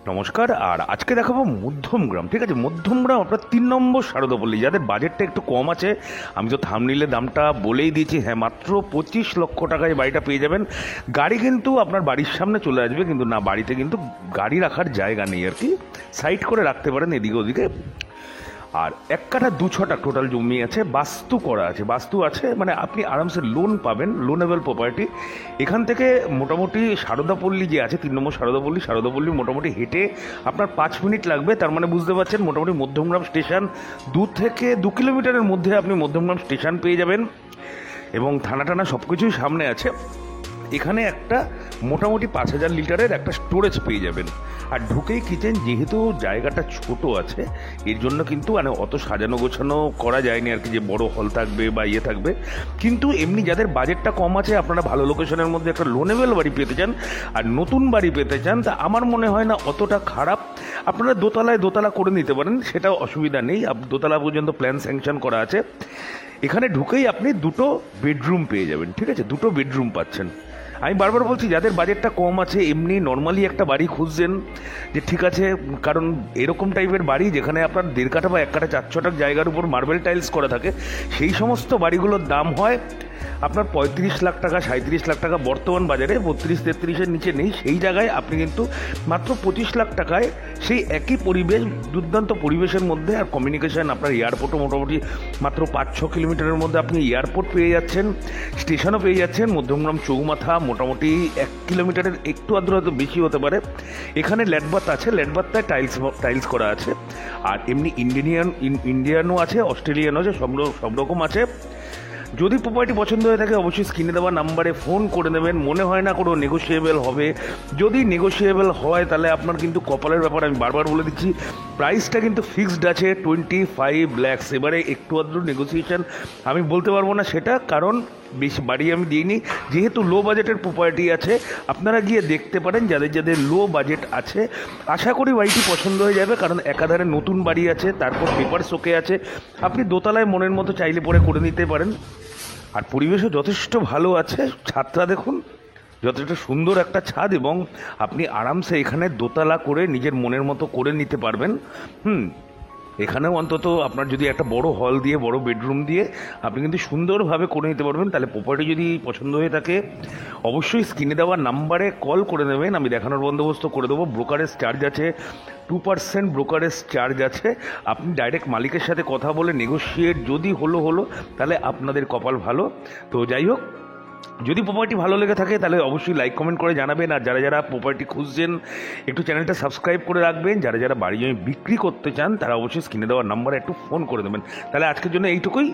নমস্কার। আর আজকে দেখাবো মধ্যমগ্রাম। ঠিক আছে, মধ্যমগ্রাম আপনার 3 নম্বর শারদাপল্লী। যাদের বাজেটটা একটু কম আছে, আমি তো থাম্বনেইলে দামটা বলেই দিয়েছি। হ্যাঁ, মাত্র 25 লক্ষ টাকায় বাড়িটা পেয়ে যাবেন। গাড়ি কিন্তু আপনার বাড়ির সামনে চলে আসবে, কিন্তু না, বাড়িতে কিন্তু গাড়ি রাখার জায়গা নেই আর কি। সাইড করে রাখতে পারেন এদিকে ওদিকে। আর 1 কাঠা 2 ছটাক টোটাল জমি আছে, বাস্তু করা আছে। বাস্তু আছে মানে আপনি আরামসে লোন পাবেন, লোনেবল প্রপার্টি। এখান থেকে মোটামুটি শারদাপল্লী যে আছে, 3 নম্বর শারদাপল্লী মোটামুটি হেঁটে আপনার 5 মিনিট লাগবে। তার মানে বুঝতে পারছেন মোটামুটি মধ্যমগ্রাম স্টেশন 2 থেকে 2 কিলোমিটারের মধ্যে আপনি মধ্যমগ্রাম স্টেশন পেয়ে যাবেন, এবং থানা টানা সব কিছুই সামনে আছে। এখানে একটা মোটামুটি 5,000 লিটারের একটা স্টোরেজ পেয়ে যাবেন। আর ঢুকেই কিচেন, যেহেতু জায়গাটা ছোট আছে এর জন্য কিন্তু মানে অত সাজানো গোছানো করা যায়নি আর কি, যে বড় হল থাকবে বা ইয়ে থাকবে। কিন্তু এমনি যাদের বাজেটটা কম আছে, আপনারা ভালো লোকেশনের মধ্যে একটা লোনেবল বাড়ি পেতে চান আর নতুন বাড়ি পেতে চান, তা আমার মনে হয় না অতটা খারাপ। আপনারা দোতলা করে নিতে পারেন, সেটাও অসুবিধা নেই। দোতলা পর্যন্ত প্ল্যান স্যাংশন করা আছে। এখানে ঢুকেই আপনি 2 বেডরুম পেয়ে যাবেন। ঠিক আছে, 2 বেডরুম পাচ্ছেন। আমি বারবার বলছি, যাদের বাজেটটা কম আছে, এমনি নর্মালি একটা বাড়ি খুঁজছেন যে ঠিক আছে, কারণ এরকম টাইপের বাড়ি যেখানে আপনার 1.5 কাঠা বা 1 কাঠা 4 ছটাক জায়গার উপর মার্বেল টাইলস করা থাকে, সেই সমস্ত বাড়িগুলোর দাম হয় আপনার 35 লাখ টাকা, 37 লাখ টাকা। বর্তমান বাজারে 32-33-এর নিচে নেই। সেই জায়গায় আপনি কিন্তু মাত্র 25 লাখ টাকায় সেই একই পরিবেশ, দুর্দান্ত পরিবেশের মধ্যে, আর কমিউনিকেশান, আপনার এয়ারপোর্টও মোটামুটি মাত্র 5-6 কিলোমিটারের মধ্যে আপনি এয়ারপোর্ট পেয়ে যাচ্ছেন, স্টেশনও পেয়ে যাচ্ছেন। মধ্যমগ্রাম চৌমাথা মোটামুটি 1 কিলোমিটারের একটু আদ্র হয়তো বেশি হতে পারে। এখানে ল্যাটবাথ আছে, ল্যাটবাথটায় টাইলস করা আছে। আর এমনি ইন্ডিয়ানও আছে, অস্ট্রেলিয়ানও আছে, সব রকম আছে। যদি প্রপার্টি পছন্দ হয়ে থাকে, অবশ্যই স্ক্রিনে দেওয়া নাম্বারে ফোন করে নেবেন। মনে হয় না কোনো নেগোশিয়েবল হবে। যদি নেগোশিয়েবল হয় তাহলে আপনার কিন্তু কপালের ব্যাপার। আমি বারবার বলে দিচ্ছি, প্রাইসটা কিন্তু ফিক্সড আছে 25 lakhs। এবারে একটু আধটু নেগোসিয়েশন আমি বলতে পারবো না সেটা, কারণ বেশি বাড়ি আমি দিইনি। যেহেতু লো বাজেটের প্রপার্টি আছে, আপনারা গিয়ে দেখতে পারেন যাদের যাদের লো বাজেট আছে। আশা করি বাড়িটি পছন্দ হয়ে যাবে, কারণ একাধারে নতুন বাড়ি আছে, তারপর পেপার শোকে আছে। আপনি দোতলায় মনের মতো চাইলে পরে করে নিতে পারেন। আর পরিবেশও যথেষ্ট ভালো আছে। ছাদটা দেখুন, যথেষ্ট সুন্দর একটা ছাদ, এবং আপনি আরামসে এখানে দোতলা করে নিজের মনের মতো করে নিতে পারবেন। এখানেও অন্তত আপনার যদি একটা বড় হল দিয়ে, বড় বেডরুম দিয়ে আপনি কিন্তু সুন্দরভাবে করে নিতে পারবেন। তাহলে প্রপার্টি যদি পছন্দ হয়ে থাকে, অবশ্যই স্ক্রিনে দেওয়া নাম্বারে কল করে নেবেন। আমি দেখানোর বন্দোবস্ত করে দেবো। ব্রোকারেজ চার্জ আছে 2% ব্রোকারেজ চার্জ আছে। আপনি ডাইরেক্ট মালিকের সাথে কথা বলে নেগোশিয়েট যদি হলো, তাহলে আপনাদের কপাল ভালো। তো যাই হোক, যদি প্রপার্টি ভালো লেগে থাকে তাহলে অবশ্যই লাইক কমেন্ট করে জানাবেন। আর যারা যারা প্রপার্টি খুঁজছেন, একটু চ্যানেলটা সাবস্ক্রাইব করে রাখবেন। যারা যারা বাড়ি জমি বিক্রি করতে চান, তারা অবশ্যই স্ক্রিনে দেওয়ার নাম্বারে একটু ফোন করে দেবেন। তাহলে আজকের জন্য এইটুকুই।